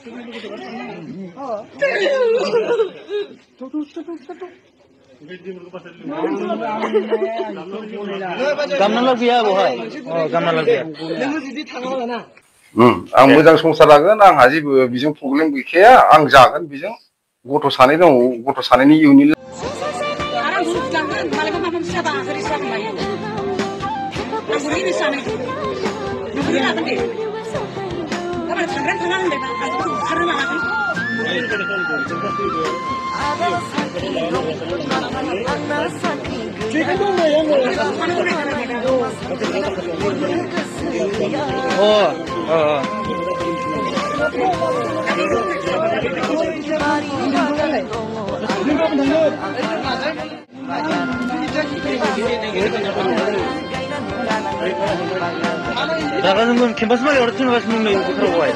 गामनाला गैया बहाय गामनाला गैया नोङो जुदि थाङाब्लाना आं मोजां संसार लागोन आंहा जेबो बेजों प्रब्लेम गैखाया आं जागोन बेजों गथ' सानै दङ गथ' सानैनि इयुननि 나가는 캠퍼스만 여러 팀 가시는 거 이거 들어봐요.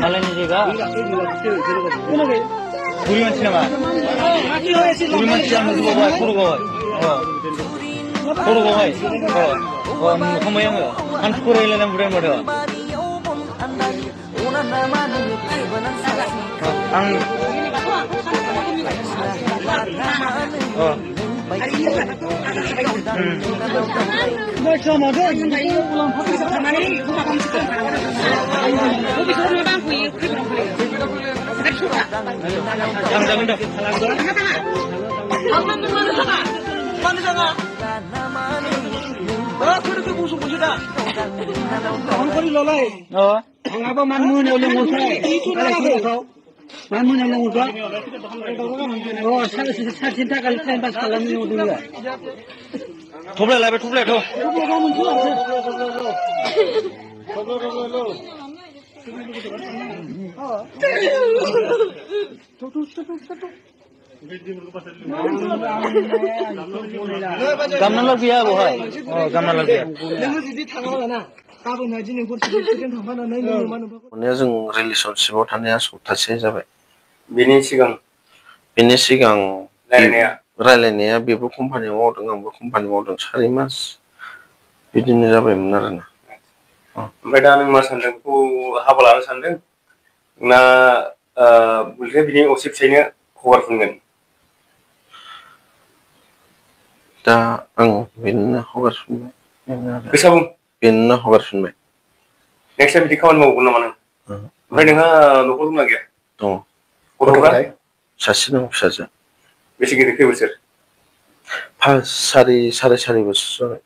달라니 제가 우리만 치나마 우리만 치자면 누가 봐 보러 가 보러 가 không mấy người ăn cô đây là làm bữa rồi ăn jangan dah 그렇게 무슨 곳이다. 한거리 놀라이. 방아바 만문 열린 곳에 만문 열린 곳에 사진 타갈 때 바스 갈라는 곳이야. 토블레 라베 토블레 더 가면 좋아. गामनाला गैया बहाय गामनाला गैया नोङो जुदि थाङाब्लाना गाबोन दिनै हरसेजों थांफानानै जों रिलेसनशिपआव थानाया सप्तासे जाबाय बेनि सिगां रायलायनाया बेबो कम्पानियाव मावदों आंबो कम्पानियाव मावदों 4 मास बिदिनो जाबायमोन आरोना ओमफ्राय दा नों मा सानदों बेखौ हाबा लानो सानदों ना बुलथे बिनि असे फिसायनो हगारफिनगोन दा आं बेनो हगारफिनबाय गोसा बुं बेनो हगारफिनबाय नेक्स्ट टाइम बिदि खामानि मावगोन नामा नों ओमफ्राय नोंहा न'खर दंना गैया दङ गथ'फ्रा सासे दं फिसाजो बेसे गिदिर खै बोसोर साराय 4 बोसोर जाबाय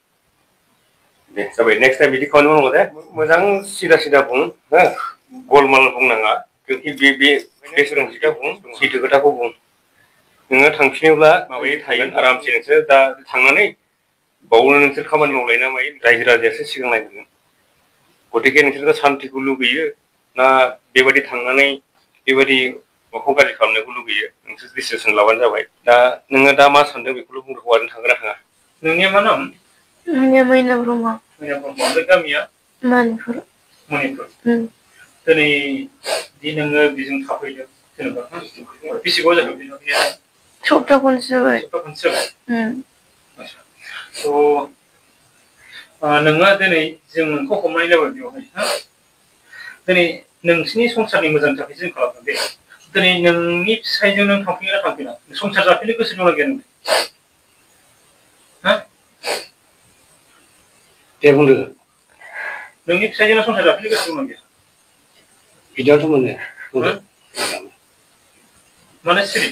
दे जाबाय नेक्स्ट टाइम बिदि खामानि मावनांगौ दे मोजां सिदा बुं हो गलमाल बुंनाङा बे सोलोंथिखौ बुं सैथो खोथाखौ बुं नोङो थांफिनोब्ला माबायै थागोन आरामसे नोंसोर दा थांनानै बावनो नोंसोर खामानि मावलायना मायो रायजो राजायासो सिगां नायगोन गतिके नोंसोर सान्तिखौ लुगैयो ना बेबायदि थांनानै बेबायदि न'खौ गाज्रि खालामनायखौ लुगैयो नोंसोर डिसिसन लाबानो जाबाय दा नोङो दा मा सानदों बेखौल' बुंदो हौवाजों थांगोन ना थाङा नोंनिया मा नाम Hanya main rumah. ओमफ्राय गामिया Manipur. दिनै दि नोङो बेजों थाफैदों जेनेबा बेसे गोबाव जाखो बिदिनो Sopta kunci baik. सप्ता खनसे जाबाय नोङो दिनै जों नोंखौ हमनाय जाबाय बेवहाय दिनै नोंसिनि संसारनि मोजांनि थाखाय जों खालामदों दे दिनै नोंनि फिसायजों नों थांफिनगोन ना थांफिना संसार जाफिननो गोसो दंना गैया नों दे बुंदो नोंनि फिसायजों संसार जाफिननो गोसो दंना गैया बिदियावथ' मोनो माने सिरि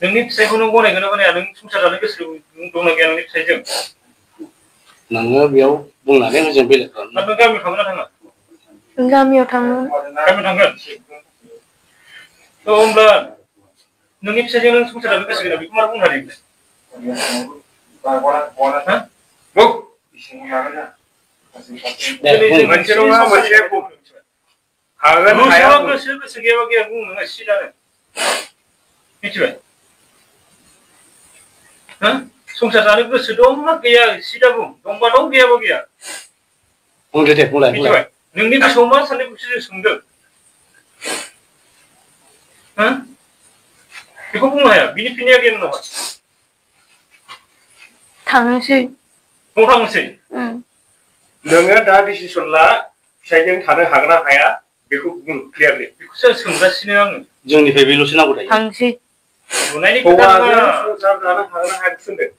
नोंनि फिसायखौ नों गनायगोन ना गनाया नों संसार जानो गोसो दंना गैया नोंनि फिसायजों नोङो बेयाव बुंनानै होजों बेलेग खालामनो नों गामियाव थांगोन ना थाङा गामियाव थांगोन थ' होमब्ला नोंनि फिसायजों नों संसार जानो गोसो गैया बेखौ मा बुंनो हादों गोसो गैयाबा गैया बुं नोङो सिदानो मिथिबाय संसार जानो गोसो दं ना गैया सिदा बुं दंबा दं गैयाबा गैया बुंदो दे बुंलाय मिथिबाय नोंनि गोसोआव मा साननाय बेखौसो जों सोंदों बेखौ बुंनो हाया बिनि फिननाया गैया नोंनावहाय थांनोसै थांसै नोङो दा डिसिसन ला फिसाइजों थानो हागोन ना हाया बेखौ बुं क्लियारलि बेखौसो सोंगासिनो आङो जोंनिफ्राय बेल'सो नांगौ दायो थांसै नुनायनि खोथा हौवाजों नङा संसार जानो हागोन ना हाया होनदों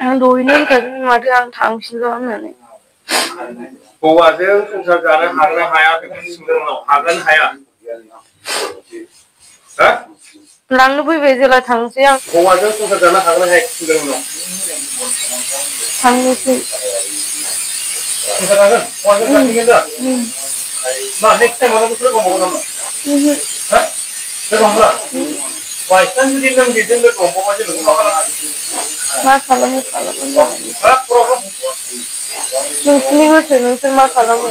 आं दहायनो होनखादों माथो आं थांफिनगोन होननानै हौवाजों संसार जानो हागोन ना हाया बेखौ सोंदों उनाव हागोन हाया हा लांनो फैबाय जेला थांसै आं हौवाजों संसार जानो हागोन ना हाया सोंदों उनाव थांनोसै संसार जागोन हौवाजों थांगोन दा मा नेक्स्ट टाइमाव नों लोगो हमबावगोन नामा हा लोगो हमला बायचान्स जुदि नों बेजों लोगो हमबावबा जेबो मा खालामगोन मा खालामो खालामो हा प्रब्लेम नोंसोरनि गोसो नोंसोर मा खालामो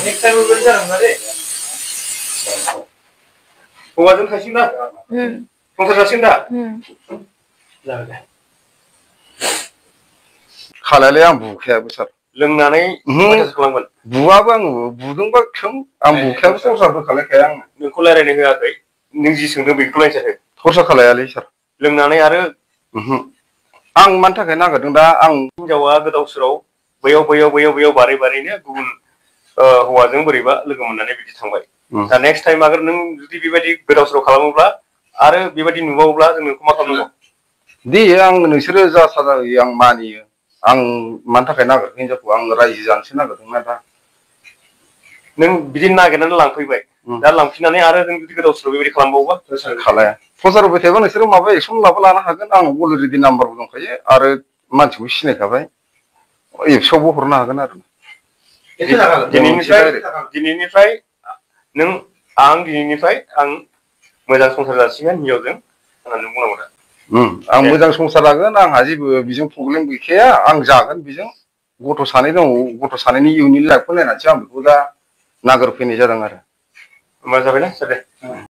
नेक्स्ट टाइम बेबायदि जानो मोना दे हौवाजों थांसिन दा संसार जासिगोन दा जागोन दे खालायलाय आं बुखायाबो सार लोंनानै माथो खालामगोन बुवाबो आङो बुदोंबा थों आं बुखायाबो संसारबो खालायखाया आङो नोंखौ रायज्लायनो होआखै नों जि सोंदों बेखौ रायज्लायहो खरसा खालायालै सार लोंनानै आरो आं मानि थाखाय नागिरदों दा आं हिनजावा गोदाव सोराव बैयाव बारै बारैनो गुबुन हौवाजों बोरैबा लोगो मोननानै बिदि थांबाय दा नेक्स्ट टाइम आगोर नों जुदि बेबायदि गोदाव सोराव खालामोब्ला आरो बेबायदि नुबावोब्ला जों नोंखौ मा खालामनांगौ दे आं नोंसोरो जा साजा होयो आं मानियो आं मानि थाखाय नागिरदों हिनजावखौ आं रायजो जानोसो नागिरदोंना दा नों बिदि नागिरनानै लांफैबाय दा लांफिननानै आरो नों जुदि गोदाव सोराव बेबायदि खालामबावोबा खालाया प्रसार होबाय थायोबा नोंसोरो माबा एक्सन लाबो लानो हागोन आं अलरेडि नाम्बारबो दंखायो आरो मानसिखौ सिनायखाबाय एबसुआवबो हरनो हागोन आरो दिनैनिफ्राय आं मोजां संसार जासिगोन हिनजावजों होननानै बुंनांगौ दा आं मोजां संसार जागोन आंहा जेबो बेजों प्रब्लेम गैखाया आं जागोन बेजों गथ' सानै दङ गथ' सानैनि इयुननि लाइफखौ नायनानैसो आं बेखौ दा नागिरफैनाय जादों आरो होमबा जाबायना सार दे